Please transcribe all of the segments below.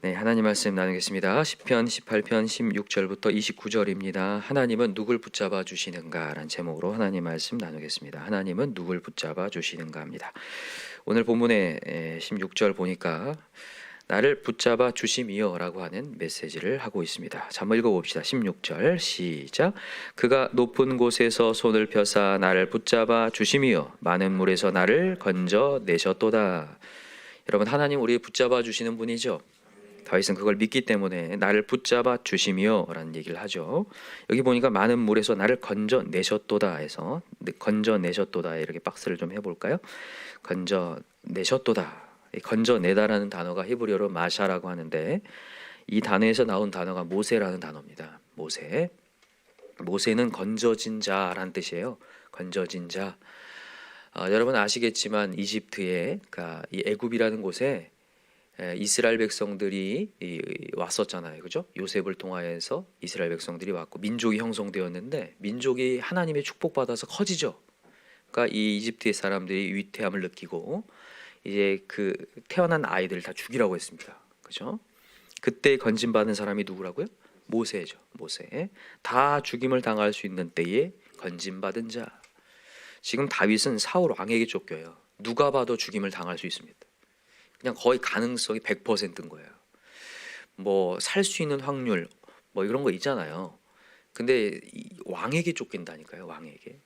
네, 하나님 말씀 나누겠습니다. 시편 18편 16절부터 29절입니다. 하나님은 누굴 붙잡아 주시는가? 라는 제목으로 하나님 말씀 나누겠습니다. 하나님은 누굴 붙잡아 주시는가 합니다. 오늘 본문의 16절 보니까 나를 붙잡아 주심이여 라고 하는 메시지를 하고 있습니다. 자, 한번 읽어봅시다. 16절 시작. 그가 높은 곳에서 손을 펴사 나를 붙잡아 주심이여 많은 물에서 나를 건져 내셨도다. 여러분, 하나님 우리 붙잡아 주시는 분이죠. 다윗은 그걸 믿기 때문에 나를 붙잡아 주심이여 라는 얘기를 하죠. 여기 보니까 많은 물에서 나를 건져 내셨도다 해서 건져 내셨도다 이렇게 박스를 좀 해볼까요? 건져 내셨도다. 건져 내다라는 단어가 히브리어로 마샤라고 하는데 이 단어에서 나온 단어가 모세라는 단어입니다. 모세는 건져진 자라는 뜻이에요. 건져진 자. 여러분 아시겠지만 이집트에 그러니까 이 애굽이라는 곳에 이스라엘 백성들이 왔었잖아요. 그죠? 요셉을 통하여서 이스라엘 백성들이 왔고 민족이 형성되었는데 민족이 하나님의 축복받아서 커지죠. 그러니까 이 이집트의 사람들이 위태함을 느끼고 이제 그 태어난 아이들을 다 죽이라고 했습니다. 그죠? 그때 건진받은 사람이 누구라고요? 모세죠. 모세. 다 죽임을 당할 수 있는 때에 건진받은 자. 지금 다윗은 사울 왕에게 쫓겨요. 누가 봐도 죽임을 당할 수 있습니다. 그냥 거의 가능성이 100%인 거예요. 뭐 살 수 있는 확률 뭐 이런 거 있잖아요. 근데 왕에게 쫓긴다니까요. 왕에게.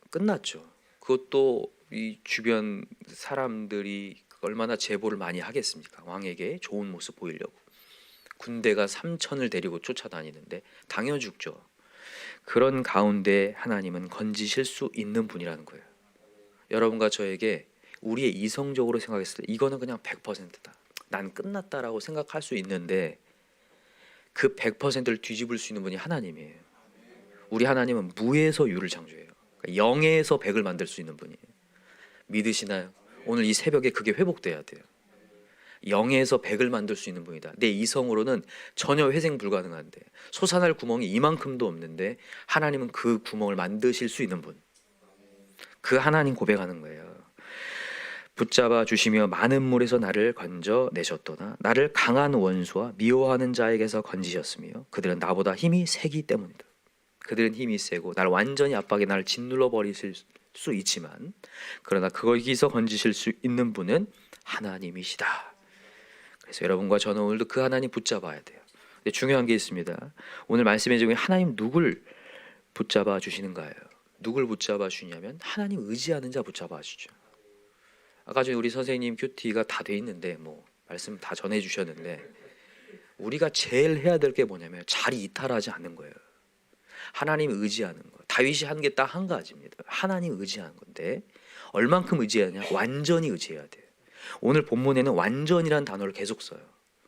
끝났죠. 그것도 이 주변 사람들이 얼마나 제보를 많이 하겠습니까? 왕에게 좋은 모습 보이려고. 군대가 3천을 데리고 쫓아다니는데 당연 죽죠. 그런 가운데 하나님은 건지실 수 있는 분이라는 거예요. 여러분과 저에게 우리의 이성적으로 생각했을 때 이거는 그냥 100%다. 난 끝났다라고 생각할 수 있는데 그 100%를 뒤집을 수 있는 분이 하나님이에요. 우리 하나님은 무에서 유를 창조해요. 그러니까 0에서 100을 만들 수 있는 분이에요. 믿으시나요? 오늘 이 새벽에 그게 회복돼야 돼요. 0에서 100을 만들 수 있는 분이다. 내 이성으로는 전혀 회생 불가능한데 솟아날 구멍이 이만큼도 없는데 하나님은 그 구멍을 만드실 수 있는 분. 그 하나님 고백하는 거예요. 붙잡아 주시며 많은 물에서 나를 건져 내셨도다. 나를 강한 원수와 미워하는 자에게서 건지셨으며 그들은 나보다 힘이 세기 때문이다. 그들은 힘이 세고 나를 완전히 압박해 나를 짓눌러 버리실 수 있지만 그러나 거기서 건지실 수 있는 분은 하나님이시다. 그래서 여러분과 저는 오늘도 그 하나님 붙잡아야 돼요. 근데 중요한 게 있습니다. 오늘 말씀의 중에 하나님 누굴 붙잡아 주시는가요? 누굴 붙잡아 주냐면 하나님 의지하는 자 붙잡아 주죠. 아까 전에 우리 선생님 큐티가 다 돼 있는데 뭐 말씀 다 전해 주셨는데 우리가 제일 해야 될 게 뭐냐면 자리 이탈하지 않는 거예요. 하나님 의지하는 거. 다윗이 한 게 딱 한 가지입니다. 하나님 의지하는 건데 얼만큼 의지하냐? 완전히 의지해야 돼요. 오늘 본문에는 완전이란 단어를 계속 써요.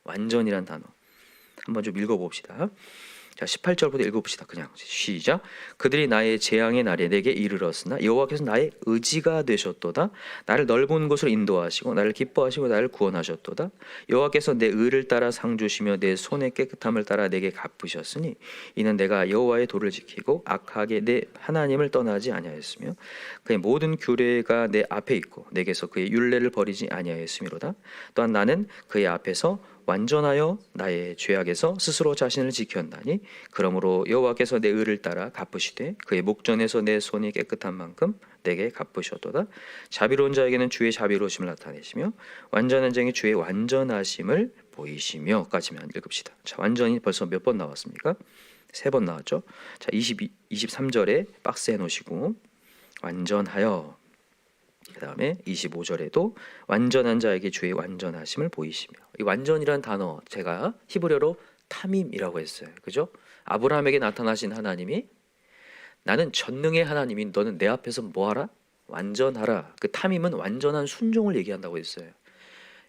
완전이란 단어. 한번 좀 읽어봅시다. 자, 18절부터 읽어봅시다. 그냥 시작. 그들이 나의 재앙의 날에 내게 이르렀으나 여호와께서 나의 의지가 되셨도다. 나를 넓은 곳으로 인도하시고 나를 기뻐하시고 나를 구원하셨도다. 여호와께서 내 의를 따라 상 주시며 내 손의 깨끗함을 따라 내게 갚으셨으니 이는 내가 여호와의 도를 지키고 악하게 내 하나님을 떠나지 아니하였으며 그의 모든 규례가 내 앞에 있고 내게서 그의 율례를 버리지 아니하였음이로다. 또한 나는 그의 앞에서 완전하여 나의 죄악에서 스스로 자신을 지켰나니 그러므로 여호와께서 내 의를 따라 갚으시되 그의 목전에서 내 손이 깨끗한 만큼 내게 갚으셨도다. 자비로운 자에게는 주의 자비로우심을 나타내시며 완전한 자에게 주의 완전하심을 보이시며 까지만 읽읍시다. 자, 완전히 벌써 몇 번 나왔습니까? 3번 나왔죠. 자, 23절에 박스해 놓으시고 완전하여 그 다음에 25절에도 완전한 자에게 주의 완전하심을 보이시며 이 완전이란 단어 제가 히브리어로 타밈이라고 했어요. 그죠? 아브라함에게 나타나신 하나님이 나는 전능의 하나님이 너는 내 앞에서 뭐하라? 완전하라. 그 타밈은 완전한 순종을 얘기한다고 했어요.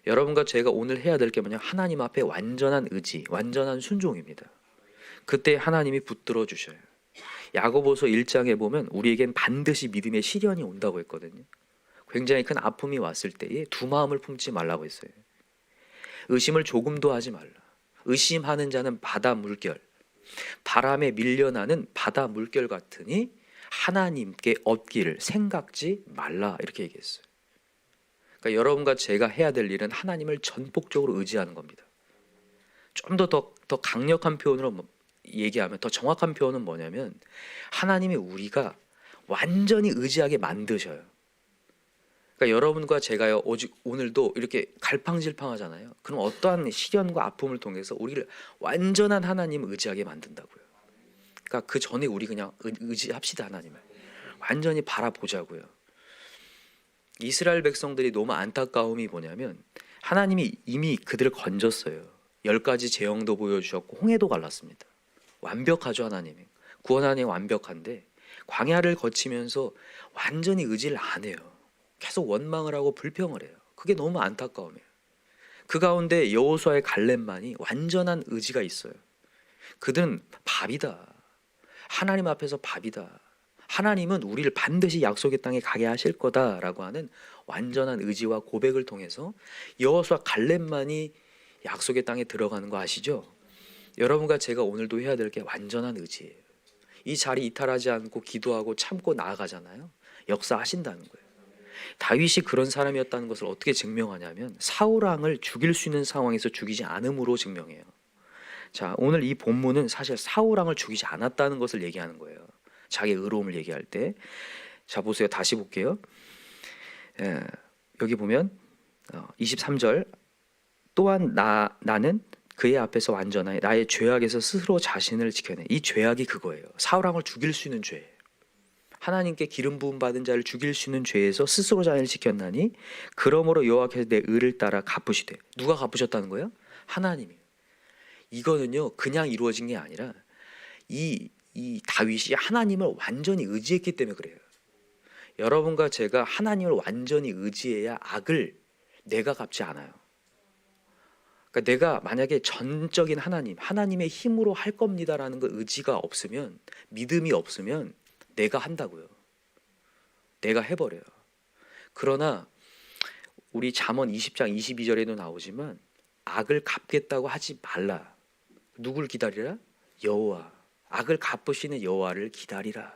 여러분과 제가 오늘 해야 될 게 뭐냐? 하나님 앞에 완전한 의지, 완전한 순종입니다. 그때 하나님이 붙들어 주셔요. 야고보서 1장에 보면 우리에겐 반드시 믿음의 시련이 온다고 했거든요. 굉장히 큰 아픔이 왔을 때에 두 마음을 품지 말라고 했어요. 의심을 조금도 하지 말라. 의심하는 자는 바다 물결, 바람에 밀려나는 바다 물결 같으니 하나님께 얻기를 생각지 말라 이렇게 얘기했어요. 그러니까 여러분과 제가 해야 될 일은 하나님을 전폭적으로 의지하는 겁니다. 좀 더 강력한 표현으로 얘기하면, 더 정확한 표현은 뭐냐면 하나님이 우리가 완전히 의지하게 만드셔요. 그러니까 여러분과 제가요, 오직 오늘도 이렇게 갈팡질팡하잖아요. 그럼 어떠한 시련과 아픔을 통해서 우리를 완전한 하나님을 의지하게 만든다고요. 그러니까 그 전에 우리 그냥 의지합시다. 하나님을 완전히 바라보자고요. 이스라엘 백성들이 너무 안타까움이 뭐냐면 하나님이 이미 그들을 건졌어요. 10가지 재앙도 보여주셨고 홍해도 갈랐습니다. 완벽하죠. 하나님이 구원하니 완벽한데 광야를 거치면서 완전히 의지를 안 해요. 계속 원망을 하고 불평을 해요. 그게 너무 안타까움이에요. 그 가운데 여호수아의 갈렙만이 완전한 의지가 있어요. 그들은 밥이다. 하나님 앞에서 밥이다. 하나님은 우리를 반드시 약속의 땅에 가게 하실 거다라고 하는 완전한 의지와 고백을 통해서 여호수아 갈렙만이 약속의 땅에 들어가는 거 아시죠? 여러분과 제가 오늘도 해야 될 게 완전한 의지예요. 이 자리 이탈하지 않고 기도하고 참고 나아가잖아요. 역사하신다는 거예요. 다윗이 그런 사람이었다는 것을 어떻게 증명하냐면 사울 왕을 죽일 수 있는 상황에서 죽이지 않음으로 증명해요. 자, 오늘 이 본문은 사실 사울 왕을 죽이지 않았다는 것을 얘기하는 거예요. 자기의 의로움을 얘기할 때. 자, 보세요. 다시 볼게요. 여기 보면 23절 또한 나는 그의 앞에서 완전하여 나의 죄악에서 스스로 자신을 지켜내. 이 죄악이 그거예요. 사울 왕을 죽일 수 있는 죄. 하나님께 기름 부음 받은 자를 죽일 수 있는 죄에서 스스로 자신을 지켰나니 그러므로 여호와께서 내 의를 따라 갚으시되. 누가 갚으셨다는 거예요? 하나님이. 이거는요 그냥 이루어진 게 아니라 이 다윗이 하나님을 완전히 의지했기 때문에 그래요. 여러분과 제가 하나님을 완전히 의지해야 악을 내가 갚지 않아요. 그러니까 내가 만약에 전적인 하나님의 힘으로 할 겁니다라는 그 의지가 없으면, 믿음이 없으면 내가 한다고요. 내가 해버려요. 그러나 우리 잠언 20장 22절에도 나오지만 악을 갚겠다고 하지 말라. 누굴 기다리라? 여호와. 악을 갚으시는 여호와를 기다리라.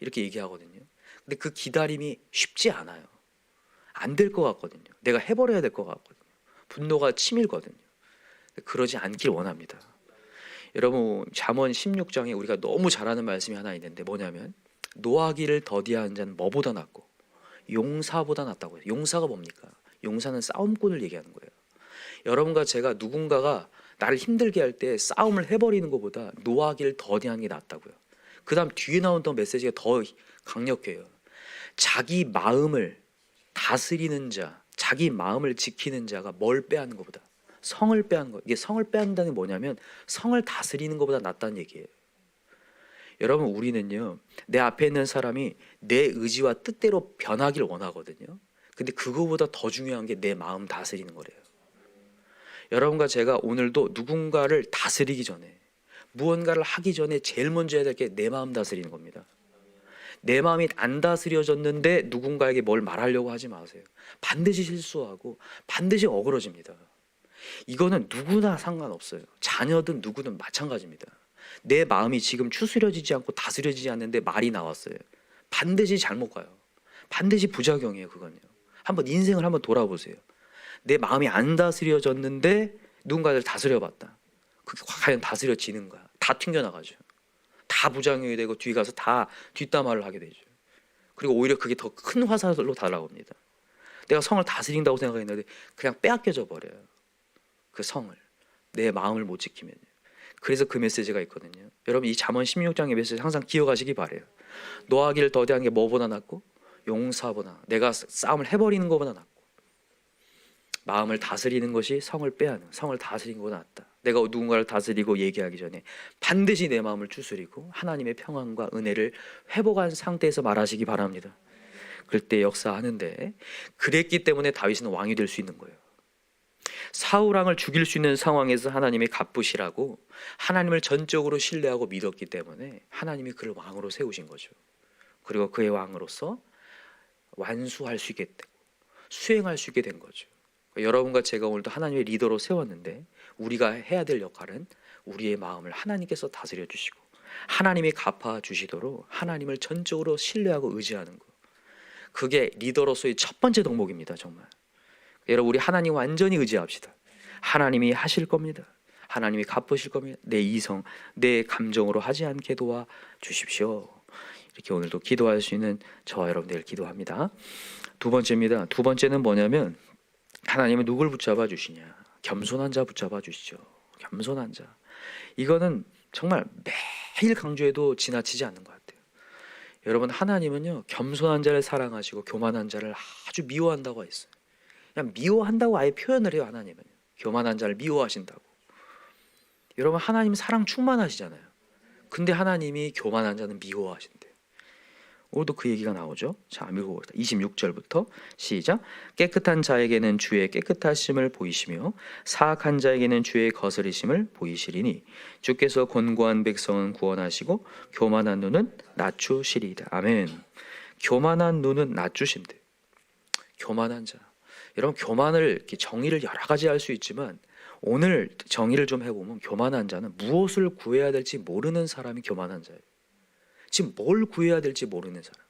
이렇게 얘기하거든요. 근데 그 기다림이 쉽지 않아요. 안 될 것 같거든요. 내가 해버려야 될 것 같거든요. 분노가 치밀거든요. 그러지 않길 원합니다. 여러분 잠언 16장에 우리가 너무 잘 아는 말씀이 하나 있는데 뭐냐면 노하기를 더디하는 자는 뭐보다 낫고 용사보다 낫다고요. 용사가 뭡니까? 용사는 싸움꾼을 얘기하는 거예요. 여러분과 제가 누군가가 나를 힘들게 할 때 싸움을 해버리는 것보다 노하기를 더디하는 게 낫다고요. 그 다음 뒤에 나오는 메시지가 더 강력해요. 자기 마음을 다스리는 자, 자기 마음을 지키는 자가 뭘 빼앗는 것보다 성을 빼앗는 거. 이게 성을 빼앗는다는 게 뭐냐면 성을 다스리는 것보다 낫다는 얘기예요. 여러분 우리는요 내 앞에 있는 사람이 내 의지와 뜻대로 변하길 원하거든요. 근데 그거보다 더 중요한 게 내 마음 다스리는 거래요. 여러분과 제가 오늘도 누군가를 다스리기 전에, 무언가를 하기 전에 제일 먼저 해야 될 게 내 마음 다스리는 겁니다. 내 마음이 안 다스려졌는데 누군가에게 뭘 말하려고 하지 마세요. 반드시 실수하고 반드시 어그러집니다. 이거는 누구나 상관없어요. 자녀든 누구든 마찬가지입니다. 내 마음이 지금 추스려지지 않고 다스려지지 않는데 말이 나왔어요. 반드시 잘못 가요. 반드시 부작용이에요. 그건요. 한번 인생을 한번 돌아보세요. 내 마음이 안 다스려졌는데 누군가를 다스려봤다. 그게 과연 다스려지는 거야. 다 튕겨나가죠. 다 부작용이 되고 뒤에 가서 다 뒷담화를 하게 되죠. 그리고 오히려 그게 더 큰 화살로 달아옵니다. 내가 성을 다스린다고 생각했는데 그냥 빼앗겨져 버려요. 그 성을. 내 마음을 못 지키면요. 그래서 그 메시지가 있거든요. 여러분 이 잠언 16장의 메시지 항상 기억하시기 바래요. 노하기를 더디하는 게 뭐보다 낫고 용사보다, 내가 싸움을 해버리는 것보다 낫고, 마음을 다스리는 것이 성을 빼앗는, 성을 다스리는 것보다 낫다. 내가 누군가를 다스리고 얘기하기 전에 반드시 내 마음을 추스리고 하나님의 평안과 은혜를 회복한 상태에서 말하시기 바랍니다. 그때 역사하는데, 그랬기 때문에 다윗은 왕이 될 수 있는 거예요. 사울 왕을 죽일 수 있는 상황에서 하나님이 갚으시라고 하나님을 전적으로 신뢰하고 믿었기 때문에 하나님이 그를 왕으로 세우신 거죠. 그리고 그의 왕으로서 완수할 수 있게 되고 수행할 수 있게 된 거죠. 여러분과 제가 오늘도 하나님의 리더로 세웠는데 우리가 해야 될 역할은 우리의 마음을 하나님께서 다스려 주시고 하나님이 갚아 주시도록 하나님을 전적으로 신뢰하고 의지하는 것. 그게 리더로서의 첫 번째 덕목입니다. 정말 여러분 우리 하나님 완전히 의지합시다. 하나님이 하실 겁니다. 하나님이 갚으실 거면 내 이성, 내 감정으로 하지 않게 도와 주십시오. 이렇게 오늘도 기도할 수 있는 저와 여러분들 기도합니다. 두 번째입니다. 두 번째는 뭐냐면 하나님은 누굴 붙잡아 주시냐? 겸손한 자 붙잡아 주시죠. 겸손한 자. 이거는 정말 매일 강조해도 지나치지 않는 것 같아요. 여러분, 하나님은요 겸손한 자를 사랑하시고 교만한 자를 아주 미워한다고 했어요. 그냥 미워한다고 아예 표현을 해요. 하나님은 교만한 자를 미워하신다고. 여러분, 하나님 사랑 충만하시잖아요. 근데 하나님이 교만한 자는 미워하신대요. 오늘도 그 얘기가 나오죠. 자, 읽어봅시다. 26절부터 시작. 깨끗한 자에게는 주의 깨끗하심을 보이시며 사악한 자에게는 주의 거스리심을 보이시리니 주께서 권고한 백성은 구원하시고 교만한 눈은 낮추시리이다. 아멘. 교만한 눈은 낮추신대. 교만한 자. 여러분, 교만을 이렇게 정의를 여러 가지 할 수 있지만 오늘 정의를 좀 해보면 교만한 자는 무엇을 구해야 될지 모르는 사람이 교만한 자예요. 지금 뭘 구해야 될지 모르는 사람.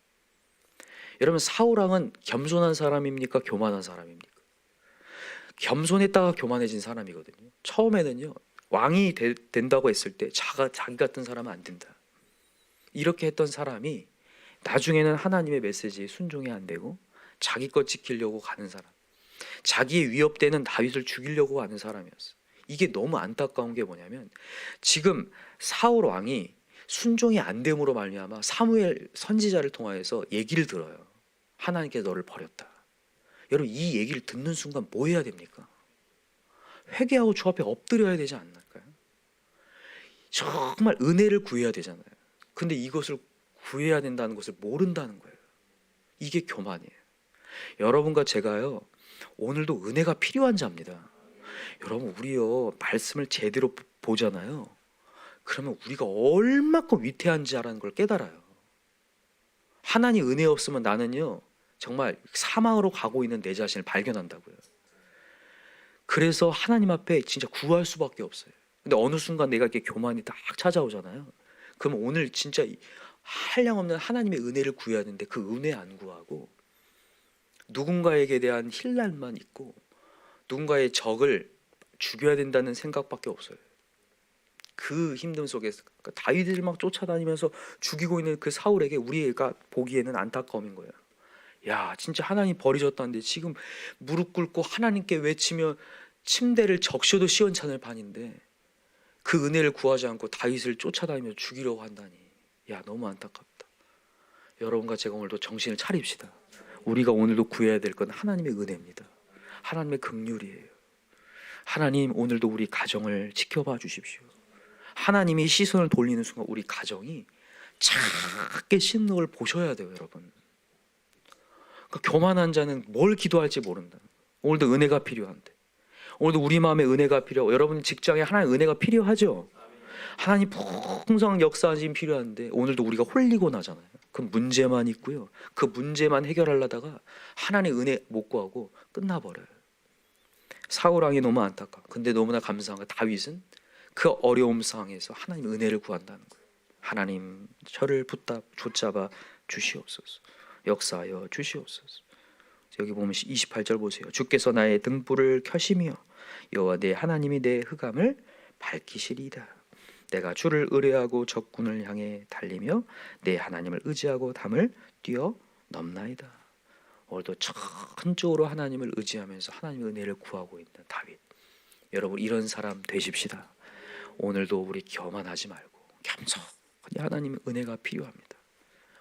여러분, 사울왕은 겸손한 사람입니까? 교만한 사람입니까? 겸손했다가 교만해진 사람이거든요. 처음에는요 왕이 된다고 했을 때 자기 같은 사람은 안 된다. 이렇게 했던 사람이 나중에는 하나님의 메시지에 순종이 안 되고 자기 것 지키려고 가는 사람. 자기의 위협되는 다윗을 죽이려고 하는 사람이었어요. 이게 너무 안타까운 게 뭐냐면 지금 사울 왕이 순종이 안 됨으로 말미암아 사무엘 선지자를 통하여서 얘기를 들어요. 하나님께서 너를 버렸다. 여러분, 이 얘기를 듣는 순간 뭐 해야 됩니까? 회개하고 주 앞에 엎드려야 되지 않을까요? 정말 은혜를 구해야 되잖아요. 근데 이것을 구해야 된다는 것을 모른다는 거예요. 이게 교만이에요. 여러분과 제가요 오늘도 은혜가 필요한 자입니다. 여러분, 우리요 말씀을 제대로 보잖아요. 그러면 우리가 얼마큼 위태한 자라는 걸 깨달아요. 하나님 은혜 없으면 나는요 정말 사망으로 가고 있는 내 자신을 발견한다고요. 그래서 하나님 앞에 진짜 구할 수밖에 없어요. 근데 어느 순간 내가 이렇게 교만이 딱 찾아오잖아요. 그럼 오늘 진짜 한량없는 하나님의 은혜를 구해야 되는데 그 은혜 안 구하고 누군가에게 대한 힐날만 있고 누군가의 적을 죽여야 된다는 생각밖에 없어요. 그 힘듦 속에서 다윗을 막 쫓아다니면서 죽이고 있는 그 사울에게 우리가 보기에는 안타까움인 거예요. 야, 진짜 하나님 버리셨다는데 지금 무릎 꿇고 하나님께 외치며 침대를 적셔도 시원찮을 판인데 그 은혜를 구하지 않고 다윗을 쫓아다니며 죽이려고 한다니. 야, 너무 안타깝다. 여러분과 제가 오늘도 정신을 차립시다. 우리가 오늘도 구해야 될 건 하나님의 은혜입니다. 하나님의 긍휼이에요. 하나님, 오늘도 우리 가정을 지켜봐 주십시오. 하나님이 시선을 돌리는 순간 우리 가정이 작게 씻는 걸 보셔야 돼요, 여러분. 그러니까 교만한 자는 뭘 기도할지 모른다. 오늘도 은혜가 필요한데, 오늘도 우리 마음에 은혜가 필요하고, 여러분 직장에 하나님의 은혜가 필요하죠. 하나님 풍성한 역사하심이 필요한데 오늘도 우리가 홀리고 나잖아요. 그 문제만 있고요. 그 문제만 해결하려다가 하나님의 은혜 못 구하고 끝나버려요. 사울왕이 너무 안타까워. 근데 너무나 감사한 거 다윗은 그 어려움 상황에서 하나님 은혜를 구한다는 거예요. 하나님, 저를 붙잡아 주시옵소서. 역사하여 주시옵소서. 여기 보면 28절 보세요. 주께서 나의 등불을 켜시며 여호와 내 하나님이 내 흑암을 밝히시리이다. 내가 주를 의뢰하고 적군을 향해 달리며 내 하나님을 의지하고 담을 뛰어넘나이다. 오늘도 천적으로 하나님을 의지하면서 하나님의 은혜를 구하고 있는 다윗. 여러분, 이런 사람 되십시다. 오늘도 우리 교만하지 말고 겸손히 하나님의 은혜가 필요합니다.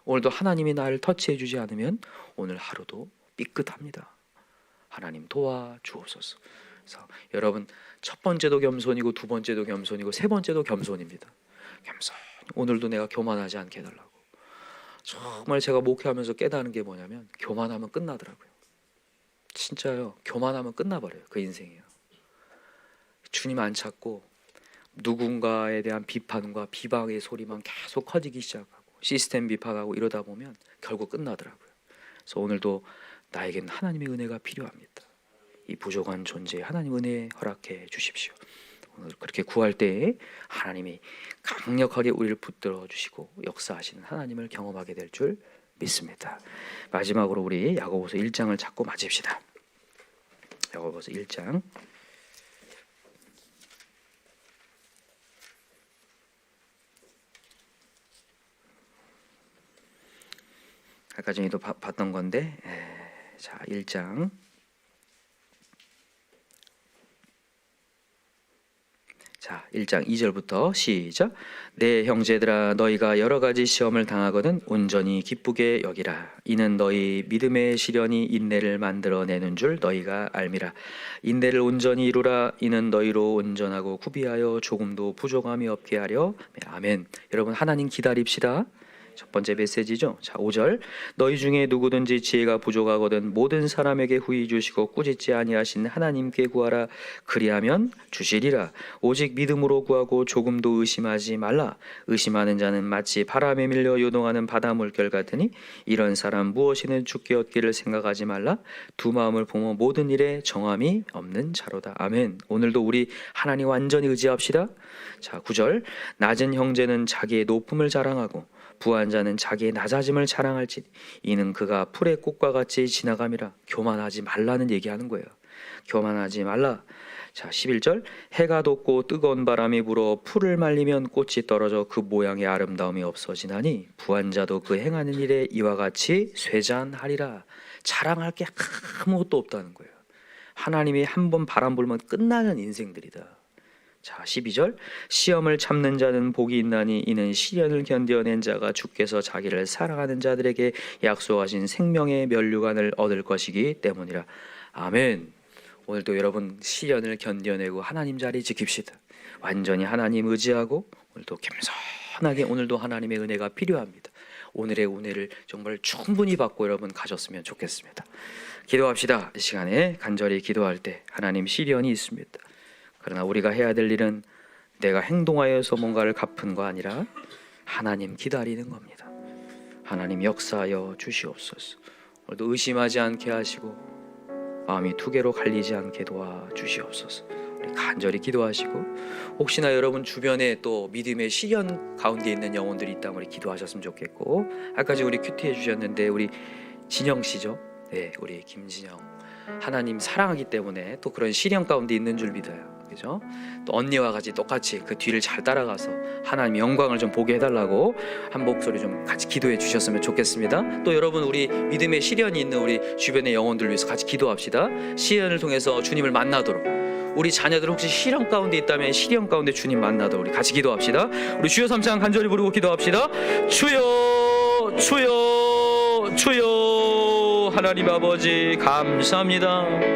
오늘도 하나님이 나를 터치해 주지 않으면 오늘 하루도 삐끗합니다. 하나님 도와주옵소서. 그래서 여러분, 첫 번째도 겸손이고 두 번째도 겸손이고 세 번째도 겸손입니다. 겸손. 오늘도 내가 교만하지 않게 해달라고. 정말 제가 목회하면서 깨달은 게 뭐냐면 교만하면 끝나더라고요. 진짜요. 교만하면 끝나버려요. 그 인생이요. 주님 안 찾고 누군가에 대한 비판과 비방의 소리만 계속 커지기 시작하고 시스템 비판하고 이러다 보면 결국 끝나더라고요. 그래서 오늘도 나에겐 하나님의 은혜가 필요합니다. 이 부족한 존재에 하나님 은혜 허락해 주십시오. 오늘 그렇게 구할 때에 하나님이 강력하게 우리를 붙들어 주시고 역사하시는 하나님을 경험하게 될 줄 믿습니다. 마지막으로 우리 야고보서 1장을 잡고 마칩시다. 야고보서 1장 아까 전에도 봤던 건데, 자 1장 자 1장 2절부터 시작. 내 형제들아, 너희가 여러 가지 시험을 당하거든 온전히 기쁘게 여기라. 이는 너희 믿음의 시련이 인내를 만들어내는 줄 너희가 알미라. 인내를 온전히 이루라. 이는 너희로 온전하고 구비하여 조금도 부족함이 없게 하려. 아멘. 여러분, 하나님 기다립시다. 첫 번째 메시지죠. 자 5절. 너희 중에 누구든지 지혜가 부족하거든 모든 사람에게 후히 주시고 꾸짖지 아니하신 하나님께 구하라. 그리하면 주시리라. 오직 믿음으로 구하고 조금도 의심하지 말라. 의심하는 자는 마치 바람에 밀려 요동하는 바다 물결 같으니 이런 사람 무엇이든 죽게 얻기를 생각하지 말라. 두 마음을 품어 모든 일에 정함이 없는 자로다. 아멘. 오늘도 우리 하나님 완전히 의지합시다. 자 9절. 낮은 형제는 자기의 높음을 자랑하고 부한 자는 자기의 낮아짐을 자랑할지 이는 그가 풀의 꽃과 같이 지나감이라. 교만하지 말라는 얘기하는 거예요. 교만하지 말라. 자 11절. 해가 돋고 뜨거운 바람이 불어 풀을 말리면 꽃이 떨어져 그 모양의 아름다움이 없어지나니 부한 자도 그 행하는 일에 이와 같이 쇠잔하리라. 자랑할 게 아무것도 없다는 거예요. 하나님이 한번 바람 불면 끝나는 인생들이다. 자 12절. 시험을 참는 자는 복이 있나니 이는 시련을 견뎌낸 자가 주께서 자기를 사랑하는 자들에게 약속하신 생명의 면류관을 얻을 것이기 때문이라. 아멘. 오늘도 여러분 시련을 견뎌내고 하나님 자리 지킵시다. 완전히 하나님 의지하고 오늘도 겸손하게, 오늘도 하나님의 은혜가 필요합니다. 오늘의 은혜를 정말 충분히 받고 여러분 가셨으면 좋겠습니다. 기도합시다. 이 시간에 간절히 기도할 때 하나님, 시련이 있습니다. 그러나 우리가 해야 될 일은 내가 행동하여서 뭔가를 갚은 거 아니라 하나님 기다리는 겁니다. 하나님 역사하여 주시옵소서. 오늘도 의심하지 않게 하시고 마음이 두 개로 갈리지 않게 도와주시옵소서. 우리 간절히 기도하시고, 혹시나 여러분 주변에 또 믿음의 시련 가운데 있는 영혼들이 있다면 우리 기도하셨으면 좋겠고, 아까 우리 큐티해 주셨는데 우리 진영 씨죠? 네, 우리 김진영, 하나님 사랑하기 때문에 또 그런 시련 가운데 있는 줄 믿어요. 그죠? 또 언니와 같이 똑같이 그 뒤를 잘 따라가서 하나님 영광을 좀 보게 해달라고 한 목소리 좀 같이 기도해 주셨으면 좋겠습니다. 또 여러분, 우리 믿음의 시련이 있는 우리 주변의 영혼들 위해서 같이 기도합시다. 시련을 통해서 주님을 만나도록, 우리 자녀들 혹시 시련 가운데 있다면 시련 가운데 주님 만나도록 우리 같이 기도합시다. 우리 주여 삼창 간절히 부르고 기도합시다. 주여, 주여, 주여. 하나님 아버지 감사합니다.